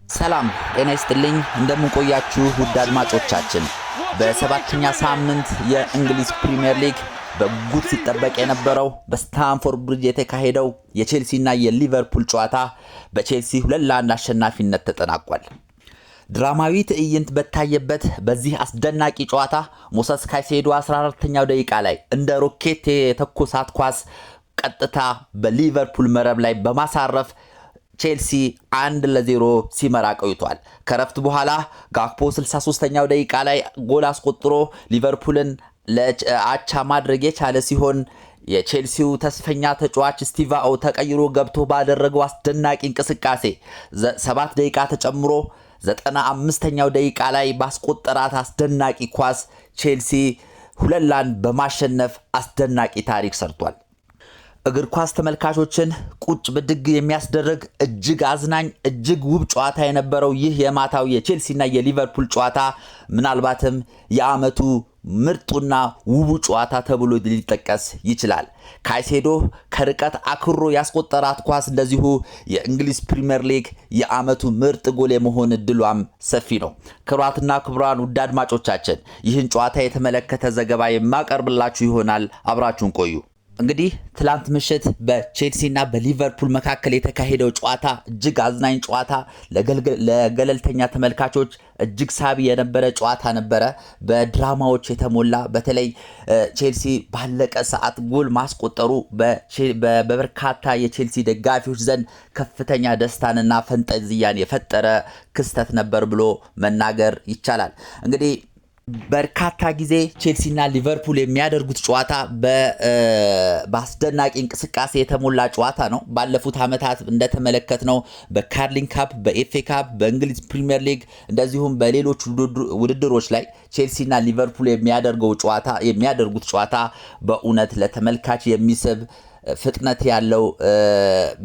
ሰላም ጤና ይስጥልኝ እንደምን ቆያችሁ ውድ አድማጮቻችን። በሰባተኛ ሳምንት የእንግሊዝ ፕሪሚየር ሊግ በጉጉት ሲጠበቅ የነበረው በስታንፎርድ ብሪጅ የተካሄደው የቼልሲና የሊቨርፑል ጨዋታ በቼልሲ 2-1 አሸናፊነት ተጠናቋል። ድራማዊ ትዕይንት በታየበት በዚህ አስደናቂ ጨዋታ ሞሰስ ካይሴዶ 14ኛው ደቂቃ ላይ እንደ ሮኬት የተኮሳት ኳስ ቀጥታ በሊቨርፑል መረብ ላይ በማሳረፍ ቼልሲ 1-0 ሲመራ ቆይቷል። ከረፍት በኋላ ጋክፖ 63ኛው ደቂቃ ላይ ጎል አስቆጥሮ ሊቨርፑልን ለአቻ ማድረግ የቻለ ሲሆን የቼልሲው ተስፈኛ ተጫዋች ስቲቫኦ ተቀይሮ ገብቶ ባደረገው አስደናቂ እንቅስቃሴ 7 ደቂቃ ተጨምሮ 95ኛው ደቂቃ ላይ ባስቆጠራት አስደናቂ ኳስ ቼልሲ 2-1 በማሸነፍ አስደናቂ ታሪክ ሰርቷል። እግር ኳስ ተመልካቾችን ቁጭ ብድግ የሚያስደርግ እጅግ አዝናኝ እጅግ ውብ ጨዋታ የነበረው ይህ የማታው የቼልሲና የሊቨርፑል ጨዋታ ምናልባትም የዓመቱ ምርጡና ውቡ ጨዋታ ተብሎ ሊጠቀስ ይችላል። ካይሴዶ ከርቀት አክሮ ያስቆጠራት ኳስ እንደዚሁ የእንግሊዝ ፕሪሚየር ሊግ የዓመቱ ምርጥ ጎል የመሆን እድሏም ሰፊ ነው። ክቡራትና ክቡራን ውድ አድማጮቻችን ይህን ጨዋታ የተመለከተ ዘገባ የማቀርብላችሁ ይሆናል። አብራችሁን ቆዩ። እንግዲህ ትላንት ምሽት በቼልሲና በሊቨርፑል መካከል የተካሄደው ጨዋታ እጅግ አዝናኝ ጨዋታ፣ ለገለልተኛ ተመልካቾች እጅግ ሳቢ የነበረ ጨዋታ ነበረ። በድራማዎች የተሞላ በተለይ ቼልሲ ባለቀ ሰዓት ጎል ማስቆጠሩ በበርካታ የቼልሲ ደጋፊዎች ዘንድ ከፍተኛ ደስታንና ፈንጠዝያን የፈጠረ ክስተት ነበር ብሎ መናገር ይቻላል። እንግዲህ በርካታ ጊዜ ቼልሲና ሊቨርፑል የሚያደርጉት ጨዋታ በአስደናቂ እንቅስቃሴ የተሞላ ጨዋታ ነው። ባለፉት ዓመታት እንደተመለከትነው በካርሊንግ ካፕ፣ በኤፍኤ ካፕ፣ በእንግሊዝ ፕሪሚየር ሊግ እንደዚሁም በሌሎች ውድድሮች ላይ ቼልሲና ሊቨርፑል የሚያደርጉት ጨዋታ በእውነት ለተመልካች የሚስብ ፍጥነት ያለው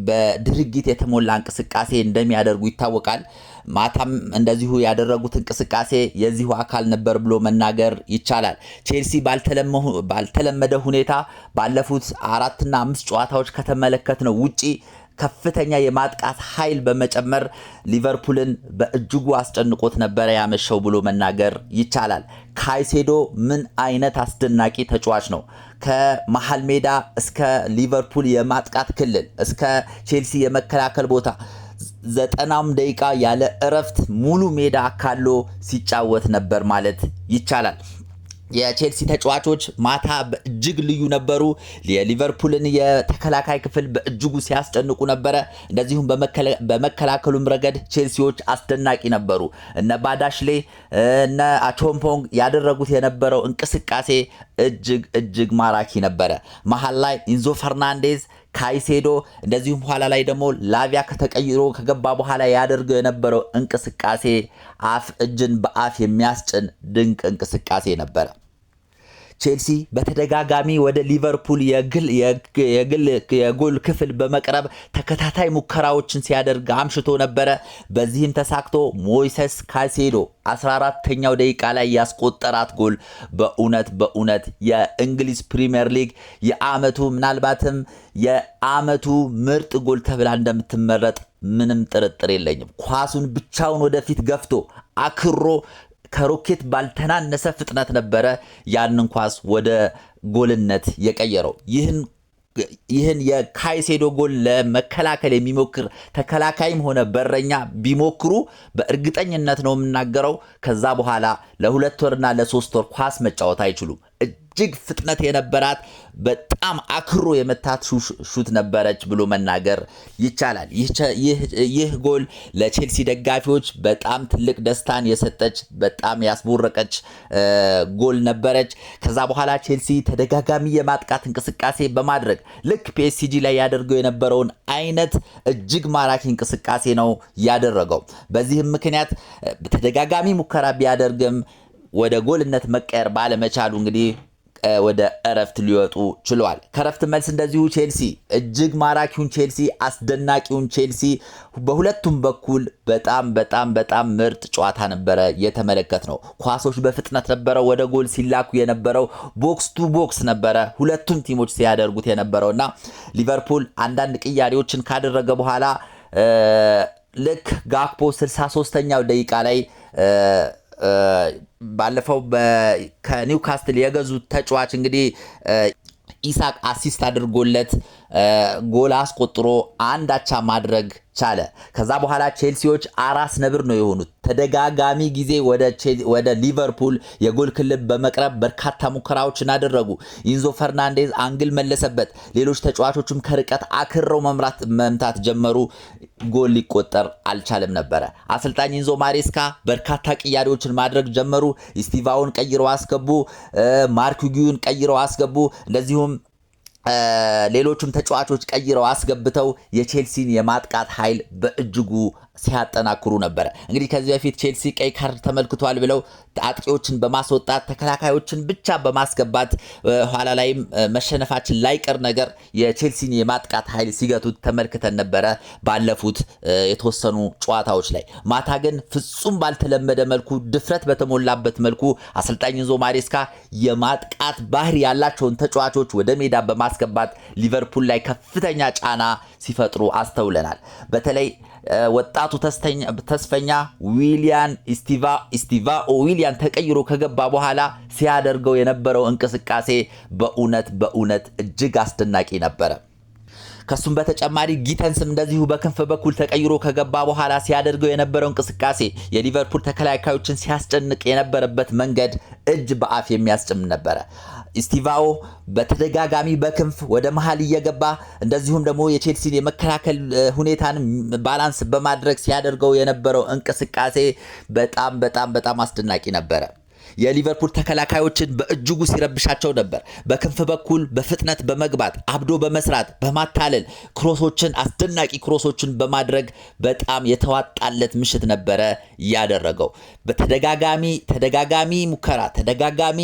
በድርጊት የተሞላ እንቅስቃሴ እንደሚያደርጉ ይታወቃል። ማታም እንደዚሁ ያደረጉት እንቅስቃሴ የዚሁ አካል ነበር ብሎ መናገር ይቻላል። ቼልሲ ባልተለመደ ሁኔታ ባለፉት 4 እና 5 ጨዋታዎች ከተመለከትነው ውጪ ከፍተኛ የማጥቃት ኃይል በመጨመር ሊቨርፑልን በእጅጉ አስጨንቆት ነበረ ያመሸው ብሎ መናገር ይቻላል። ካይሴዶ ምን አይነት አስደናቂ ተጫዋች ነው! ከመሃል ሜዳ እስከ ሊቨርፑል የማጥቃት ክልል እስከ ቼልሲ የመከላከል ቦታ 90 ደቂቃ ያለ እረፍት ሙሉ ሜዳ አካሎ ሲጫወት ነበር ማለት ይቻላል። የቼልሲ ተጫዋቾች ማታ በእጅግ ልዩ ነበሩ። የሊቨርፑልን የተከላካይ ክፍል በእጅጉ ሲያስጨንቁ ነበረ። እንደዚሁም በመከላከሉም ረገድ ቼልሲዎች አስደናቂ ነበሩ። እነ ባዳሽሌ እነ አቾምፖንግ ያደረጉት የነበረው እንቅስቃሴ እጅግ ማራኪ ነበረ። መሃል ላይ ኢንዞ ፈርናንዴዝ፣ ካይሴዶ እንደዚሁም ኋላ ላይ ደግሞ ላቪያ ከተቀይሮ ከገባ በኋላ ያደርገው የነበረው እንቅስቃሴ እጅን በአፍ የሚያስጭን ድንቅ እንቅስቃሴ ነበረ። ቼልሲ በተደጋጋሚ ወደ ሊቨርፑል የጎል ክፍል በመቅረብ ተከታታይ ሙከራዎችን ሲያደርግ አምሽቶ ነበረ። በዚህም ተሳክቶ ሞይሰስ ካይሴዶ 14ኛው ደቂቃ ላይ ያስቆጠራት ጎል በእውነት የእንግሊዝ ፕሪሚየር ሊግ የዓመቱ ምናልባትም የዓመቱ ምርጥ ጎል ተብላ እንደምትመረጥ ምንም ጥርጥር የለኝም። ኳሱን ብቻውን ወደፊት ገፍቶ አክሮ ከሮኬት ባልተናነሰ ፍጥነት ነበረ ያንን ኳስ ወደ ጎልነት የቀየረው። ይህን የካይሴዶ ጎል ለመከላከል የሚሞክር ተከላካይም ሆነ በረኛ ቢሞክሩ በእርግጠኝነት ነው የምናገረው ከዛ በኋላ ለ2 ወርና ለ3 ወር ኳስ መጫወት አይችሉም። እጅግ ፍጥነት የነበራት በጣም አክሮ የመታት ሹት ነበረች ብሎ መናገር ይቻላል። ይህ ጎል ለቼልሲ ደጋፊዎች በጣም ትልቅ ደስታን የሰጠች በጣም ያስቦረቀች ጎል ነበረች። ከዛ በኋላ ቼልሲ ተደጋጋሚ የማጥቃት እንቅስቃሴ በማድረግ ልክ ፒኤስጂ ላይ ያደርገው የነበረውን አይነት እጅግ ማራኪ እንቅስቃሴ ነው ያደረገው። በዚህም ምክንያት ተደጋጋሚ ሙከራ ቢያደርግም ወደ ጎልነት መቀየር ባለመቻሉ እንግዲህ ወደ እረፍት ሊወጡ ችለዋል። ከረፍት መልስ እንደዚሁ ቼልሲ እጅግ ማራኪውን ቼልሲ አስደናቂውን ቼልሲ በሁለቱም በኩል በጣም ምርጥ ጨዋታ ነበረ የተመለከትነው። ኳሶች በፍጥነት ነበረ ወደ ጎል ሲላኩ የነበረው ቦክስ ቱ ቦክስ ነበረ ሁለቱም ቲሞች ሲያደርጉት የነበረውና ሊቨርፑል አንዳንድ ቅያሬዎችን ካደረገ በኋላ ልክ ጋክፖ 63ኛው ደቂቃ ላይ ባለፈው ከኒውካስትል የገዙት ተጫዋች እንግዲህ ኢሳቅ አሲስት አድርጎለት ጎል አስቆጥሮ አንድ አቻ ማድረግ ቻለ። ከዛ በኋላ ቼልሲዎች 4 ነብር ነው የሆኑት። ተደጋጋሚ ጊዜ ወደ ሊቨርፑል የጎል ክልል በመቅረብ በርካታ ሙከራዎችን አደረጉ። ኢንዞ ፈርናንዴዝ አንግል መለሰበት። ሌሎች ተጫዋቾችም ከርቀት አክረው መምታት ጀመሩ። ጎል ሊቆጠር አልቻለም ነበረ። አሰልጣኝ ኢንዞ ማሬስካ በርካታ ቅያሬዎችን ማድረግ ጀመሩ። ስቲቫውን ቀይረው አስገቡ። ማርክ ጉዩን ቀይረው አስገቡ። እንደዚሁም ሌሎችም ተጫዋቾች ቀይረው አስገብተው የቼልሲን የማጥቃት ኃይል በእጅጉ ሲያጠናክሩ ነበር። እንግዲህ ከዚህ በፊት ቼልሲ ቀይ ካርድ ተመልክቷል ብለው አጥቂዎችን በማስወጣት ተከላካዮችን ብቻ በማስገባት ኋላ ላይም መሸነፋችን ላይቀር ነገር የቼልሲን የማጥቃት ኃይል ሲገቱት ተመልክተን ነበረ ባለፉት የተወሰኑ ጨዋታዎች ላይ። ማታ ግን ፍጹም ባልተለመደ መልኩ ድፍረት በተሞላበት መልኩ አሰልጣኝ ኢንዞ ማሬስካ የማጥቃት ባህሪ ያላቸውን ተጫዋቾች ወደ ሜዳ በማስገባት ሊቨርፑል ላይ ከፍተኛ ጫና ሲፈጥሩ አስተውለናል። በተለይ ወጣቱ ተስፈኛ ዊሊያን ዊሊያን ተቀይሮ ከገባ በኋላ ሲያደርገው የነበረው እንቅስቃሴ በእውነት እጅግ አስደናቂ ነበረ። ከሱም በተጨማሪ ጊተንስም እንደዚሁ በክንፍ በኩል ተቀይሮ ከገባ በኋላ ሲያደርገው የነበረው እንቅስቃሴ የሊቨርፑል ተከላካዮችን ሲያስጨንቅ የነበረበት መንገድ እጅ በአፍ የሚያስጭም ነበረ። ስቲቫኦ በተደጋጋሚ በክንፍ ወደ መሃል እየገባ እንደዚሁም ደግሞ የቼልሲን የመከላከል ሁኔታን ባላንስ በማድረግ ሲያደርገው የነበረው እንቅስቃሴ በጣም አስደናቂ ነበረ። የሊቨርፑል ተከላካዮችን በእጅጉ ሲረብሻቸው ነበር። በክንፍ በኩል በፍጥነት በመግባት አብዶ በመስራት በማታለል ክሮሶችን አስደናቂ ክሮሶችን በማድረግ በጣም የተዋጣለት ምሽት ነበረ ያደረገው። በተደጋጋሚ ሙከራ ተደጋጋሚ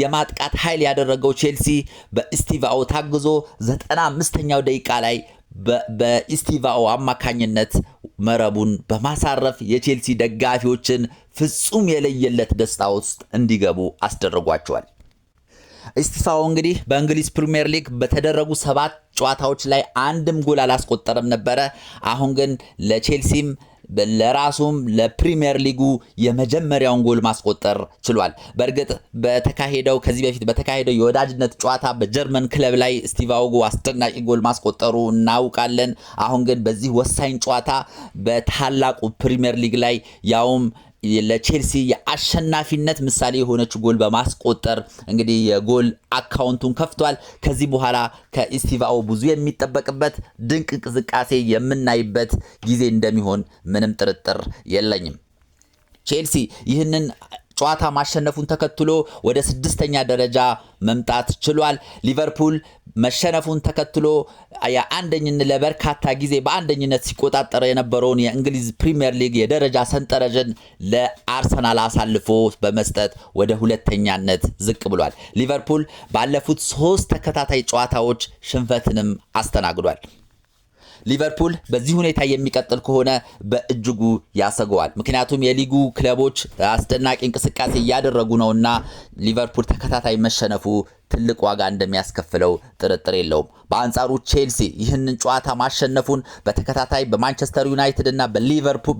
የማጥቃት ኃይል ያደረገው ቼልሲ በስቲቫኦ ታግዞ 95ኛው ደቂቃ ላይ በስቲቫኦ አማካኝነት መረቡን በማሳረፍ የቼልሲ ደጋፊዎችን ፍጹም የለየለት ደስታ ውስጥ እንዲገቡ አስደረጓቸዋል። ስቲቫኦ እንግዲህ በእንግሊዝ ፕሪሚየር ሊግ በተደረጉ 7 ጨዋታዎች ላይ አንድም ጎል አላስቆጠረም ነበረ። አሁን ግን ለቼልሲም ለራሱም ለፕሪሚየር ሊጉ የመጀመሪያውን ጎል ማስቆጠር ችሏል። በእርግጥ ከዚህ በፊት በተካሄደው የወዳጅነት ጨዋታ በጀርመን ክለብ ላይ ስቲቫኦ አስደናቂ ጎል ማስቆጠሩ እናውቃለን። አሁን ግን በዚህ ወሳኝ ጨዋታ በታላቁ ፕሪሚየር ሊግ ላይ ያውም ለቼልሲ የአሸናፊነት ምሳሌ የሆነች ጎል በማስቆጠር እንግዲህ የጎል አካውንቱን ከፍቷል። ከዚህ በኋላ ከስቲቫኦ ብዙ የሚጠበቅበት ድንቅ እንቅስቃሴ የምናይበት ጊዜ እንደሚሆን ምንም ጥርጥር የለኝም። ቼልሲ ይህንን ጨዋታ ማሸነፉን ተከትሎ ወደ 6ኛ ደረጃ መምጣት ችሏል። ሊቨርፑል መሸነፉን ተከትሎ የአንደኝነት ለበርካታ ጊዜ በአንደኝነት ሲቆጣጠር የነበረውን የእንግሊዝ ፕሪሚየር ሊግ የደረጃ ሰንጠረዥን ለአርሰናል አሳልፎ በመስጠት ወደ 2ኛነት ዝቅ ብሏል። ሊቨርፑል ባለፉት 3 ተከታታይ ጨዋታዎች ሽንፈትንም አስተናግዷል። ሊቨርፑል በዚህ ሁኔታ የሚቀጥል ከሆነ በእጅጉ ያሰገዋል። ምክንያቱም የሊጉ ክለቦች አስደናቂ እንቅስቃሴ እያደረጉ ነውና ሊቨርፑል ተከታታይ መሸነፉ ትልቅ ዋጋ እንደሚያስከፍለው ጥርጥር የለውም። በአንጻሩ ቼልሲ ይህንን ጨዋታ ማሸነፉን በተከታታይ በማንቸስተር ዩናይትድ እና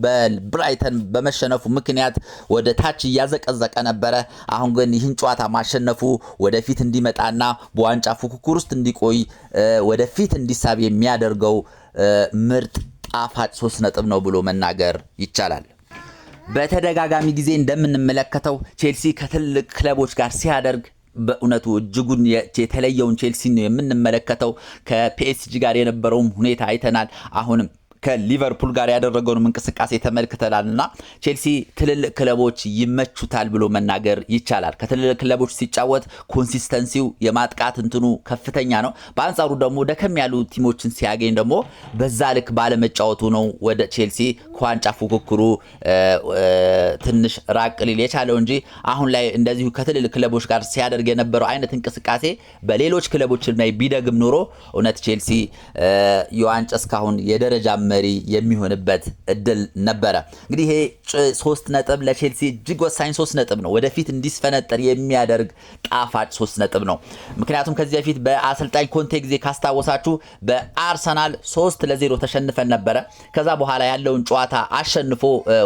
በብራይተን በመሸነፉ ምክንያት ወደ ታች እያዘቀዘቀ ነበረ። አሁን ግን ይህን ጨዋታ ማሸነፉ ወደፊት እንዲመጣና በዋንጫ ፉክክር ውስጥ እንዲቆይ ወደፊት እንዲሳብ የሚያደርገው ምርጥ ጣፋጭ 3 ነጥብ ነው ብሎ መናገር ይቻላል። በተደጋጋሚ ጊዜ እንደምንመለከተው ቼልሲ ከትልቅ ክለቦች ጋር ሲያደርግ በእውነቱ እጅጉን የተለየውን ቼልሲ ነው የምንመለከተው። ከፒኤስጂ ጋር የነበረውን ሁኔታ አይተናል። አሁንም ከሊቨርፑል ጋር ያደረገውን እንቅስቃሴ ተመልክተናልና ቼልሲ ትልልቅ ክለቦች ይመቹታል ብሎ መናገር ይቻላል። ከትልልቅ ክለቦች ሲጫወት ኮንሲስተንሲው የማጥቃት እንትኑ ከፍተኛ ነው። በአንጻሩ ደግሞ ደከም ያሉ ቲሞችን ሲያገኝ ደግሞ በዛ ልክ ባለመጫወቱ ነው ወደ ቼልሲ ከዋንጫ ፉክክሩ ትንሽ ራቅ ሊል የቻለው እንጂ አሁን ላይ እንደዚሁ ከትልልቅ ክለቦች ጋር ሲያደርግ የነበረው አይነት እንቅስቃሴ በሌሎች ክለቦች ላይ ቢደግም ኖሮ እውነት ቼልሲ የዋንጫ እስካሁን የደረጃ መሪ የሚሆንበት እድል ነበረ። እንግዲህ ይሄ 3 ነጥብ ለቼልሲ እጅግ ወሳኝ 3 ነጥብ ነው። ወደፊት እንዲስፈነጠር የሚያደርግ ጣፋጭ 3 ነጥብ ነው። ምክንያቱም ከዚህ በፊት በአሰልጣኝ ኮንቴ ጊዜ ካስታወሳችሁ በአርሰናል 3-0 ተሸንፈን ነበረ። ከዛ በኋላ ያለውን ጨዋታ አሸንፎ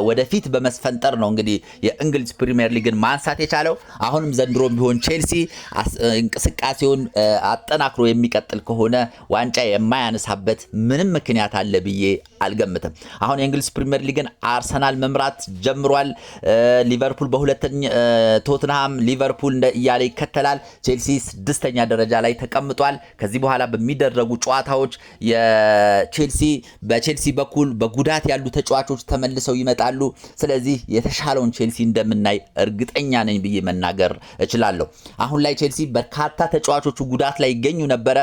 ወደፊት በመስፈንጠር ነው እንግዲህ የእንግሊዝ ፕሪሚየር ሊግን ማንሳት የቻለው። አሁንም ዘንድሮ ቢሆን ቼልሲ እንቅስቃሴውን አጠናክሮ የሚቀጥል ከሆነ ዋንጫ የማያነሳበት ምንም ምክንያት አለ ብዬ አልገምትም። አሁን የእንግሊዝ ፕሪሚየር ሊግን አርሰናል መምራት ጀምሯል። ሊቨርፑል በሁለተኛ፣ ቶትንሃም፣ ሊቨርፑል እያለ ይከተላል። ቼልሲ 6ኛ ደረጃ ላይ ተቀምጧል። ከዚህ በኋላ በሚደረጉ ጨዋታዎች በቼልሲ በኩል በጉዳት ያሉ ተጫዋቾች ተመልሰው ይመጣሉ። ስለዚህ የተሻለውን ቼልሲ እንደምናይ እርግጠኛ ነኝ ብዬ መናገር እችላለሁ። አሁን ላይ ቼልሲ በርካታ ተጫዋቾቹ ጉዳት ላይ ይገኙ ነበረ።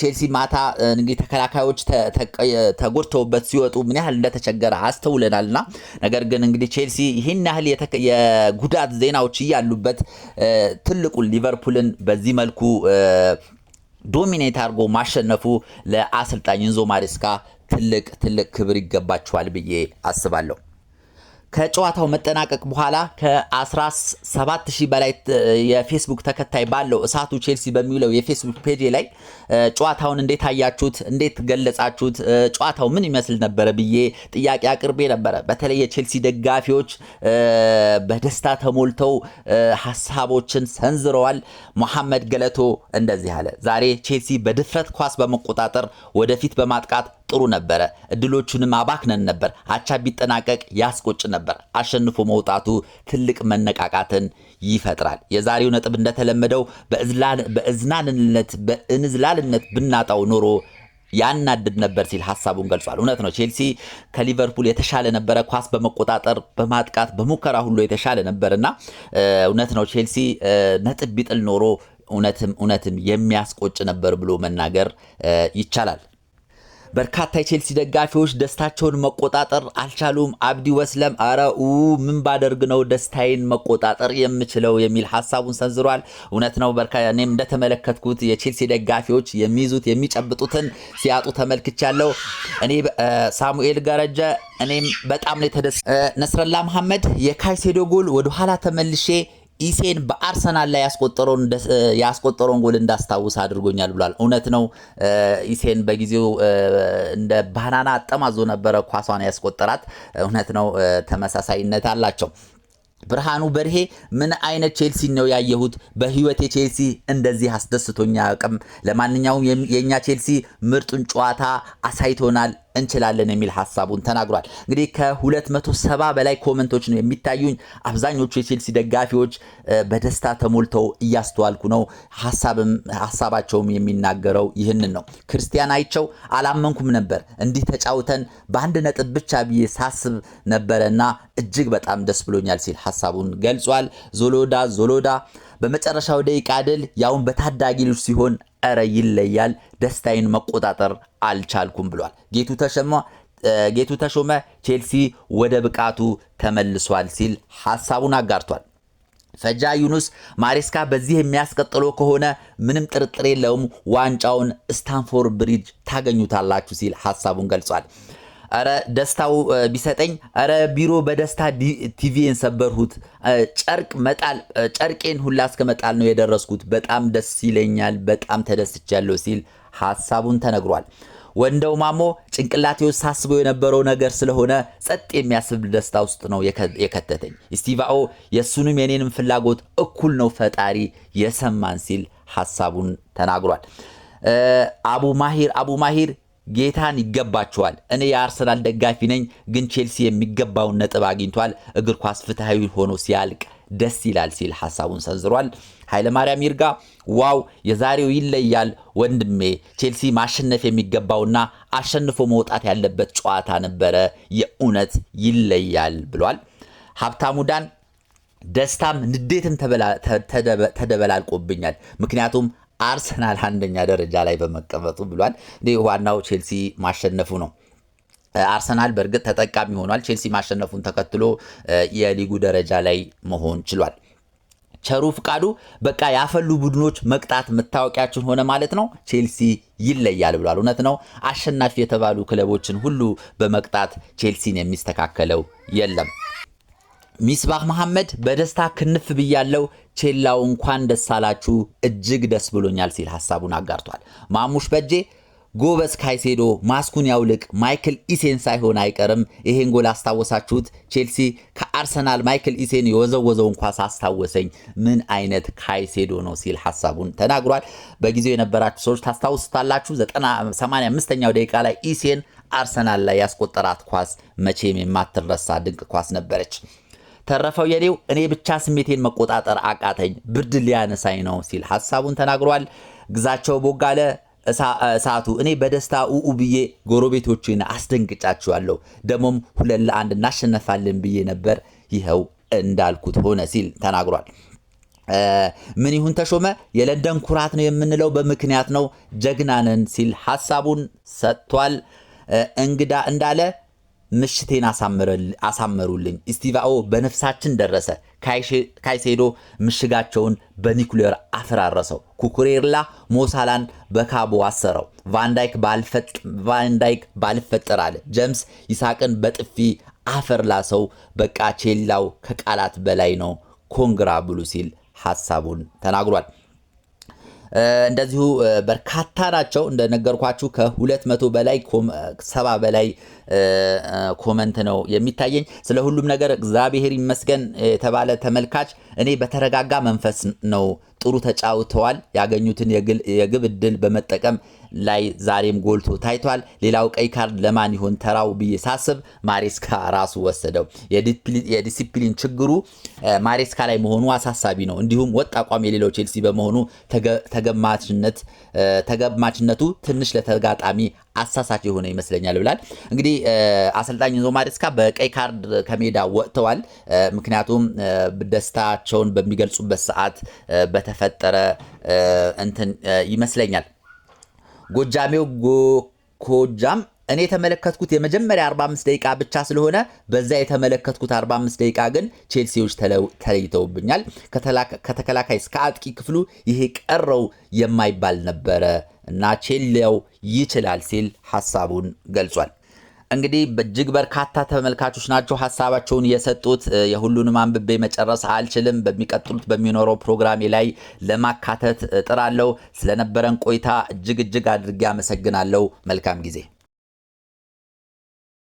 ቼልሲ ማታ እንግዲህ ተከላካዮች ተጎድተውበት ሲወጡ ምን ያህል እንደተቸገረ አስተውለናልና ነገር ግን እንግዲህ ቼልሲ ይህን ያህል የጉዳት ዜናዎች እያሉበት ትልቁን ሊቨርፑልን በዚህ መልኩ ዶሚኔት አድርጎ ማሸነፉ ለአሰልጣኝ ኢንዞ ማሬስካ ትልቅ ክብር ይገባቸዋል ብዬ አስባለሁ። ከጨዋታው መጠናቀቅ በኋላ ከ17000 በላይ የፌስቡክ ተከታይ ባለው እሳቱ ቼልሲ በሚለው የፌስቡክ ፔጅ ላይ ጨዋታውን እንዴት አያችሁት፣ እንዴት ገለጻችሁት፣ ጨዋታው ምን ይመስል ነበረ ብዬ ጥያቄ አቅርቤ ነበረ። በተለይ የቼልሲ ደጋፊዎች በደስታ ተሞልተው ሐሳቦችን ሰንዝረዋል። መሐመድ ገለቶ እንደዚህ አለ። ዛሬ ቼልሲ በድፍረት ኳስ በመቆጣጠር ወደፊት በማጥቃት ጥሩ ነበረ። እድሎቹንም አባክነን ነበር። አቻ ቢጠናቀቅ ያስቆጭ ነበር። አሸንፎ መውጣቱ ትልቅ መነቃቃትን ይፈጥራል። የዛሬው ነጥብ እንደተለመደው በእንዝላልነት ብናጣው ኖሮ ያናድድ ነበር ሲል ሐሳቡን ገልጿል። እውነት ነው። ቼልሲ ከሊቨርፑል የተሻለ ነበረ። ኳስ በመቆጣጠር በማጥቃት በሙከራ ሁሉ የተሻለ ነበርና እውነት ነው። ቼልሲ ነጥብ ቢጥል ኖሮ እውነትም የሚያስቆጭ ነበር ብሎ መናገር ይቻላል። በርካታ የቼልሲ ደጋፊዎች ደስታቸውን መቆጣጠር አልቻሉም። አብዲ ወስለም ምን ባደርግ ነው ደስታዬን መቆጣጠር የምችለው የሚል ሐሳቡን ሰንዝሯል። እውነት ነው። እኔም እንደተመለከትኩት የቼልሲ ደጋፊዎች የሚይዙት የሚጨብጡትን ሲያጡ ተመልክቻለሁ። እኔ ሳሙኤል ጋረጀ እኔም በጣም ነው ነስረላ መሐመድ የካይሴዶ ጎል ወደ ኋላ ተመልሼ ኢሴን በአርሰናል ላይ ያስቆጠረውን ጎል እንዳስታውስ አድርጎኛል ብሏል። እውነት ነው። ኢሴን በጊዜው እንደ ባናና አጠማዞ ነበረ ኳሷን ያስቆጠራት። እውነት ነው። ተመሳሳይነት አላቸው። ብርሃኑ በርሄ ምን አይነት ቼልሲ ነው ያየሁት? በህይወቴ ቼልሲ እንደዚህ አስደስቶኛ አቅም። ለማንኛውም የኛ ቼልሲ ምርጡን ጨዋታ አሳይቶናል፣ እንችላለን የሚል ሐሳቡን ተናግሯል። እንግዲህ ከ270 በላይ ኮሜንቶች ነው የሚታዩኝ። አብዛኞቹ የቼልሲ ደጋፊዎች በደስታ ተሞልተው እያስተዋልኩ ነው። ሐሳባቸውም የሚናገረው ይህንን ነው። ክርስቲያን አይቸው አላመንኩም ነበር እንዲህ ተጫውተን በአንድ ነጥብ ብቻ ብዬ ሳስብ ነበረና እጅግ በጣም ደስ ብሎኛል ሲል ሐሳቡን ገልጿል። ዞሎዳ በመጨረሻው ደቂቃ ድል ያውን በታዳጊ ልጅ ሲሆን ይለያል፣ ደስታዬን መቆጣጠር አልቻልኩም ብሏል። ጌቱ ተሾመ ቼልሲ ወደ ብቃቱ ተመልሷል ሲል ሐሳቡን አጋርቷል። ፈጃ ዩኑስ ማሬስካ በዚህ የሚያስቀጥለው ከሆነ ምንም ጥርጥር የለውም ዋንጫውን ስታንፎርድ ብሪጅ ታገኙታላችሁ ሲል ሐሳቡን ገልጿል። ደስታው ቢሰጠኝ ቢሮ በደስታ ቲቪን ሰበርሁት፣ ጨርቄን ሁላ እስከ መጣል ነው የደረስኩት። በጣም ደስ ይለኛል፣ በጣም ተደስቻለሁ ሲል ሐሳቡን ተነግሯል። ወንደው ማሞ ጭንቅላቴ ውስጥ ሳስበው የነበረው ነገር ስለሆነ ጸጥ የሚያስብል ደስታ ውስጥ ነው የከተተኝ። ስቲቫኦ የሱንም የኔንም ፍላጎት እኩል ነው ፈጣሪ የሰማን ሲል ሐሳቡን ተናግሯል። አቡ ማሂር ጌታን ይገባቸዋል። እኔ የአርሰናል ደጋፊ ነኝ፣ ግን ቼልሲ የሚገባውን ነጥብ አግኝቷል። እግር ኳስ ፍትሃዊ ሆኖ ሲያልቅ ደስ ይላል ሲል ሐሳቡን ሰንዝሯል። ኃይለማርያም ይርጋ ዋው የዛሬው ይለያል ወንድሜ፣ ቼልሲ ማሸነፍ የሚገባውና አሸንፎ መውጣት ያለበት ጨዋታ ነበረ፣ የእውነት ይለያል ብሏል። ሀብታሙ ዳን ደስታም ንዴትም ተደበላልቆብኛል፣ ምክንያቱም አርሰናል አንደኛ ደረጃ ላይ በመቀመጡ ብሏል። ዋናው ቼልሲ ማሸነፉ ነው። አርሰናል በእርግጥ ተጠቃሚ ሆኗል። ቼልሲ ማሸነፉን ተከትሎ የሊጉ ደረጃ ላይ መሆን ችሏል። ቸሩ ፍቃዱ በቃ ያፈሉ ቡድኖች መቅጣት መታወቂያችን ሆነ ማለት ነው። ቼልሲ ይለያል ብሏል። እውነት ነው። አሸናፊ የተባሉ ክለቦችን ሁሉ በመቅጣት ቼልሲን የሚስተካከለው የለም። ሚስባህ መሐመድ በደስታ ክንፍ ብያለው፣ ቼላው እንኳን ደስ አላችሁ፣ እጅግ ደስ ብሎኛል ሲል ሐሳቡን አጋርቷል። ማሙሽ በጄ ጎበዝ ካይሴዶ ማስኩን ያውልቅ፣ ማይክል ኢሴን ሳይሆን አይቀርም። ይሄን ጎል አስታወሳችሁት? ቼልሲ ከአርሰናል ማይክል ኢሴን የወዘወዘው እንኳን ሳስታወሰኝ ምን አይነት ካይሴዶ ነው ሲል ሐሳቡን ተናግሯል። በጊዜው የነበራችሁ ሰዎች ታስታውሱታላችሁ። 85ኛው ደቂቃ ላይ ኢሴን አርሰናል ላይ ያስቆጠራት ኳስ መቼም የማትረሳ ድንቅ ኳስ ነበረች። ተረፈው የኔው እኔ ብቻ ስሜቴን መቆጣጠር አቃተኝ፣ ብርድ ሊያነሳኝ ነው ሲል ሐሳቡን ተናግሯል። ግዛቸው ቦጋለ እሳቱ እኔ በደስታ ኡኡ ብዬ ጎረቤቶችን አስደንግጫቸዋለሁ፣ ደሞም 2-1 እናሸነፋለን ብዬ ነበር፣ ይኸው እንዳልኩት ሆነ ሲል ተናግሯል። ምን ይሁን ተሾመ የለንደን ኩራት ነው የምንለው በምክንያት ነው፣ ጀግናነን ሲል ሐሳቡን ሰጥቷል። እንግዳ እንዳለ ምሽቴን አሳመሩልኝ፣ ስቲቫኦ በነፍሳችን ደረሰ፣ ካይሴዶ ምሽጋቸውን በኒኩሌር አፈራረሰው፣ ኩኩሬላ ሞሳላን በካቦ አሰረው፣ ቫንዳይክ ባልፈጠር አለ፣ ጀምስ ይሳቅን በጥፊ አፈር ላሰው፣ በቃ ቼላው ከቃላት በላይ ነው፣ ኮንግራ ብሉ ሲል ሐሳቡን ተናግሯል። እንደዚሁ በርካታ ናቸው እንደነገርኳችሁ ከ200 በላይ 70 በላይ ኮመንት ነው የሚታየኝ። ስለ ሁሉም ነገር እግዚአብሔር ይመስገን የተባለ ተመልካች እኔ በተረጋጋ መንፈስ ነው ጥሩ ተጫውተዋል፣ ያገኙትን የግብ ዕድል በመጠቀም ላይ ዛሬም ጎልቶ ታይቷል። ሌላው ቀይ ካርድ ለማን ይሆን ተራው ብዬ ሳስብ ማሬስካ ራሱ ወሰደው። የዲሲፕሊን ችግሩ ማሬስካ ላይ መሆኑ አሳሳቢ ነው። እንዲሁም ወጥ አቋም የሌለው ቼልሲ በመሆኑ ተገማችነቱ ትንሽ ለተጋጣሚ አሳሳች የሆነ ይመስለኛል ብላል። እንግዲህ አሰልጣኝ ኢንዞ ማሬስካ በቀይ ካርድ ከሜዳ ወጥተዋል። ምክንያቱም ደስታቸውን በሚገልጹበት ሰዓት በተፈጠረ እንትን ይመስለኛል። ጎጃሜው ጎጃም እኔ የተመለከትኩት የመጀመሪያ 45 ደቂቃ ብቻ ስለሆነ በዛ የተመለከትኩት 45 ደቂቃ ግን ቼልሲዎች ተለይተውብኛል። ከተከላካይ እስከ አጥቂ ክፍሉ ይሄ ቀረው የማይባል ነበረ እና ቼልሲው ይችላል ሲል ሐሳቡን ገልጿል። እንግዲህ በእጅግ በርካታ ተመልካቾች ናቸው ሐሳባቸውን የሰጡት። የሁሉንም አንብቤ መጨረስ አልችልም። በሚቀጥሉት በሚኖረው ፕሮግራሜ ላይ ለማካተት ጥራለሁ። ስለነበረን ቆይታ እጅግ አድርጌ አመሰግናለሁ። መልካም ጊዜ